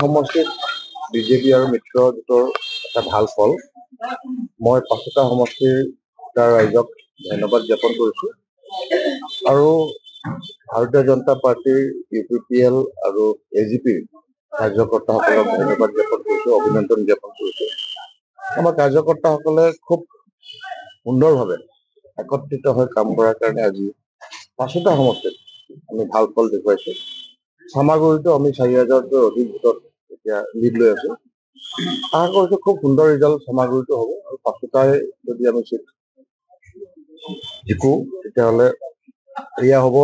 সমষ্টিত বিজেপি আৰু মিত্ৰ জোঁটৰ এটা ভাল ফল। মই 5টা সমষ্টিৰ ৰাইজক ধন্যবাদ জ্ঞাপন কৰিছো আৰু ভাৰতীয় জনতা পাৰ্টিৰ UPPL আৰু AGPৰ কাৰ্যকৰ্তাসকলক ধন্যবাদ জ্ঞাপন কৰিছো, অভিনন্দন জ্ঞাপন কৰিছো। আমাৰ কাৰ্যকৰ্তাসকলে খুব সুন্দৰভাৱে একত্ৰিত হৈ কাম কৰাৰ কাৰণে আজি 5টা সমষ্টিত আমি ভাল ফল দেখুৱাইছো। চামাগুৰিতো আমি 4,000তকৈ অধিক ভোটত এতিয়া লিড লৈ আছো। আশা কৰিছো খুব সুন্দৰ ৰিজাল্ট চামাগুৰিতো হ'ব আৰু 5টাই যদি আমি চিট জিকো তেতিয়াহ'লে এয়া হ'ব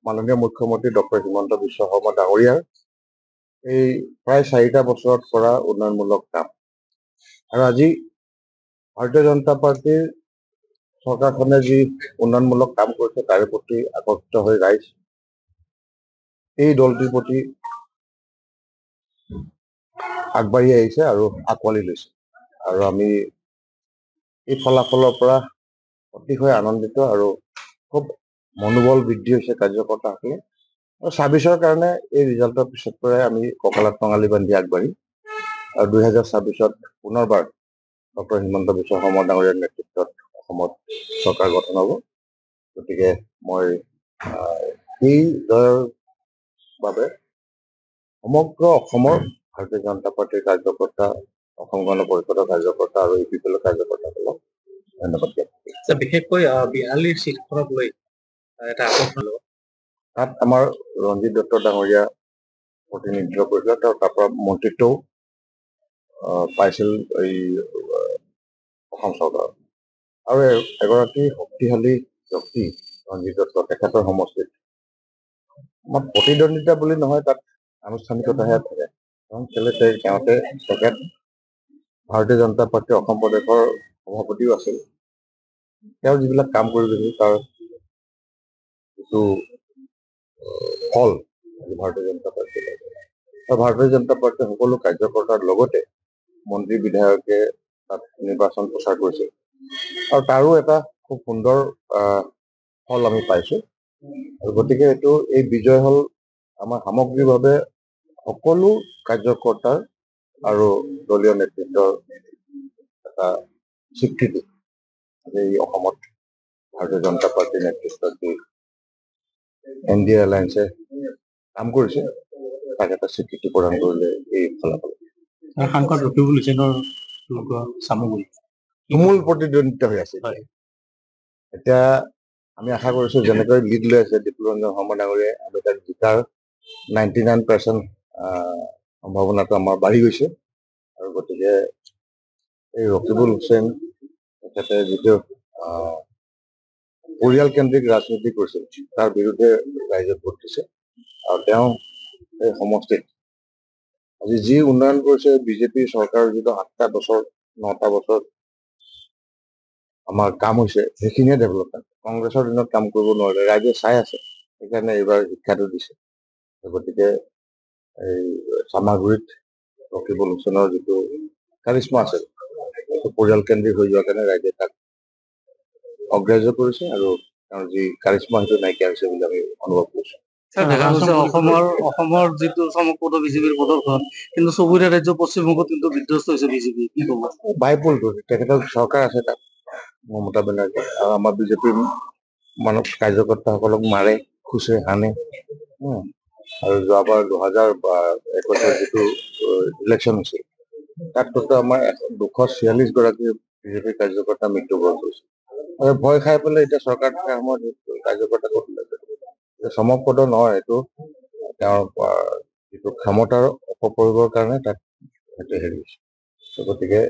মাননীয় মুখ্যমন্ত্ৰী ডক্টৰ হিমন্ত বিশ্ব শৰ্মা ডাঙৰীয়াৰ এই প্ৰায় 4টা বছৰত কৰা উন্নয়নমূলক কাম। আৰু আজি ভাৰতীয় জনতা পাৰ্টিৰ চৰকাৰখনে যি উন্নয়নমূলক কাম কৰিছে তাৰে প্ৰতি আকৰ্ষিত হৈ ৰাইজ এই দলটিৰ প্ৰতি আগবাঢ়ি আহিছে আৰু আঁকোৱালি লৈছে। আৰু আমি এই ফলাফলৰ পৰা অতিশয় আনন্দিত আৰু খুব মনোবল বৃদ্ধি হৈছে কাৰ্যকৰ্তাসকলে। আৰু 26ৰ কাৰণে এই ৰিজাল্টৰ পিছত পৰাই আমি কঁকালত টঙালি বান্ধি আগবাঢ়িম আৰু 2026ত পুনৰবাৰ ডক্টৰ হিমন্ত বিশ্ব শৰ্মা ডাঙৰীয়াৰ নেতৃত্বত অসমত চৰকাৰ গঠন হ'ব। গতিকে মই এই জয়ৰ বাবে সমগ্ৰ অসমৰ ভাৰতীয় জনতা পাৰ্টিৰ কাৰ্যকৰ্তা, অসম গণ পৰিষদৰ কাৰ্যকৰ্তা আৰু UPPL কাৰ্যকৰ্তাসকলক ধন্যবাদ জ্ঞাপন কৰিছো। বিশেষকৈ 42 চিটখনক লৈ এটা আকৰ্ষণ তাত আমাৰ ৰঞ্জিত দত্ত ডাঙৰীয়া প্ৰতিনিধিত্ব কৰিছিল, তেওঁ তাৰ পৰা মন্ত্ৰিত্বও পাইছিল এই অসম চৰকাৰ। আৰু এগৰাকী শক্তিশালী ব্যক্তি ৰঞ্জিত দত্ত, তেখেতৰ সমষ্টিত আমাৰ প্ৰতিদ্বন্দ্বিতা বুলি নহয়, তাত আনুষ্ঠানিকতাহে থাকে। তেখেত ভাৰতীয় জনতা পাৰ্টীৰ অসম প্ৰদেশৰ সভাপতিও আছিল। তেওঁ যিবিলাক কাম কৰি গৈছিল তাৰ যিটো ফল ভাৰতীয় জনতা পাৰ্টীৰ আৰু ভাৰতীয় জনতা পাৰ্টীৰ সকলো কাৰ্যকৰ্তাৰ লগতে মন্ত্ৰী বিধায়কে তাত নিৰ্বাচন প্ৰচাৰ কৰিছিল আৰু তাৰো এটা খুব সুন্দৰ ফল আমি পাইছো। আৰু গতিকে এই বিজয় হ'ল আমাৰ সামগ্ৰিকভাৱে সকলো কাৰ্যকৰ্তাৰ আৰু দলীয় নেতৃত্বৰ এটা স্বীকৃতি। এই অসমত ভাৰতীয় জনতা পাৰ্টীৰ নেতৃত্বত যি NDA এলায়েন্সে কাম কৰিছে তাক এটা স্বীকৃতি প্ৰদান কৰিলে এই ফলাফল। সাংসদ ৰকিবুল হুছেইনৰ চামগুৰি তুমুল প্ৰতিদ্বন্দ্বিতা হৈ আছে। এতিয়া আমি আশা কৰিছো যেনেকৈ লিড লৈ আছে ডিপ্লুৰঞ্জন শৰ্মা ডাঙৰীয়াই, আমি তাক জিকাৰ 99% সম্ভাৱনাটো আমাৰ বাঢ়ি গৈছে। আৰু গতিকে এই ৰকিবুল হুছেইন তেখেতে যিটো পৰিয়ালকেন্দ্ৰিক ৰাজনীতি কৰিছিল তাৰ বিৰুদ্ধে ৰাইজে ভোট দিছে। আৰু তেওঁ এই সমষ্টিত আজি যি উন্নয়ন কৰিছে, বিজেপি চৰকাৰৰ যিটো 8টা বছৰ 9টা বছৰত আমাৰ কাম হৈছে সেইখিনিয়ে ডেভেলপমেণ্ট। কংগ্ৰেছৰ দিনত কাম কৰিব নোৱাৰিলে, ৰাইজে চাই আছে, সেইকাৰণে এইবাৰ শিক্ষাটো দিছে। গতিকে এই চামাগুৰিত ৰকিবুল হুছেইনৰ যিটো কাৰিশ্মা আছে সেইটো পৰিয়ালকেন্দ্ৰিক হৈ যোৱাৰ কাৰণে ৰাইজে তাক অগ্ৰাহ্য কৰিছে আৰু তেওঁৰ যি কাৰিশ্মা সেইটো নাইকিয়া হৈছে বুলি আমি অনুভৱ কৰিছো। অসমৰ যিটো চমকপ্ৰদ বিজেপিৰ প্ৰদৰ্শন, কিন্তু চুবুৰীয়া ৰাজ্য পশ্চিমবংগত কিন্তু বিধ্বস্ত হৈছে বিজেপি, কি ক'ব? বাইপোলটো তেখেতৰ চৰকাৰ আছে তাত, মমতা বেনাৰ্জী, আৰু আমাৰ বিজেপিৰ মানুহ কাৰ্যকৰ্তাসকলক মাৰে, খুচে, হানে। আৰু যোৱাবাৰ 2021 যিটো ইলেকশ্যন হৈছিল তাততো আমাৰ 246 গৰাকী বিজেপিৰ কাৰ্যকৰ্তা মৃত্যুবৰণ কৰিছিল। আৰু ভয় খাই পেলাই এতিয়া চৰকাৰ থকাৰ সময়ত কাৰ্যকৰ্তা ক'ত ওলাইছে? চমকপ্ৰদ নহয়, এইটো তেওঁৰ যিটো ক্ষমতাৰ অপপ্ৰয়োগৰ কাৰণে তাক সেইটো হেৰি হৈছে। গতিকে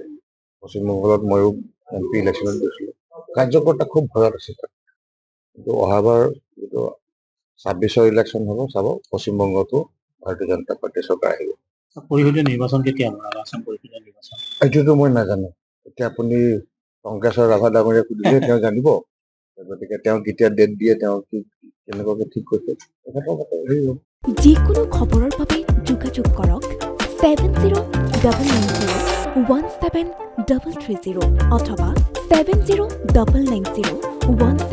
পশ্চিমবংগত ময়ো MP ইলেকশ্যনত গৈছিলো, কাৰ্যকৰ্তা খুব ভয়ত আছে তাত। কিন্তু অহাবাৰ যিটো 26ৰ ইলেকশ্যন হ'ব, চাব পশ্চিমবংগতো ভাৰতীয় জনতা পাৰ্টীৰ চৰকাৰ আহিব। পৰিষদীয় নিৰ্বাচন কেতিয়া হ'ব? আসাম পৰিষদীয় নিৰ্বাচন এইটোতো মই নাজানো। এতিয়া আপুনি টংকেশ্বৰ ৰাভা ডাঙৰীয়াক সুধিলে তেওঁ জানিব। গতিকে তেওঁ কেতিয়া ডেট দিয়ে, তেওঁ কি কেনেকুৱাকে ঠিক কৰিছে, যিকোনো খবৰৰ বাবে যোগাযোগ কৰক 7099017330 অথবা 709901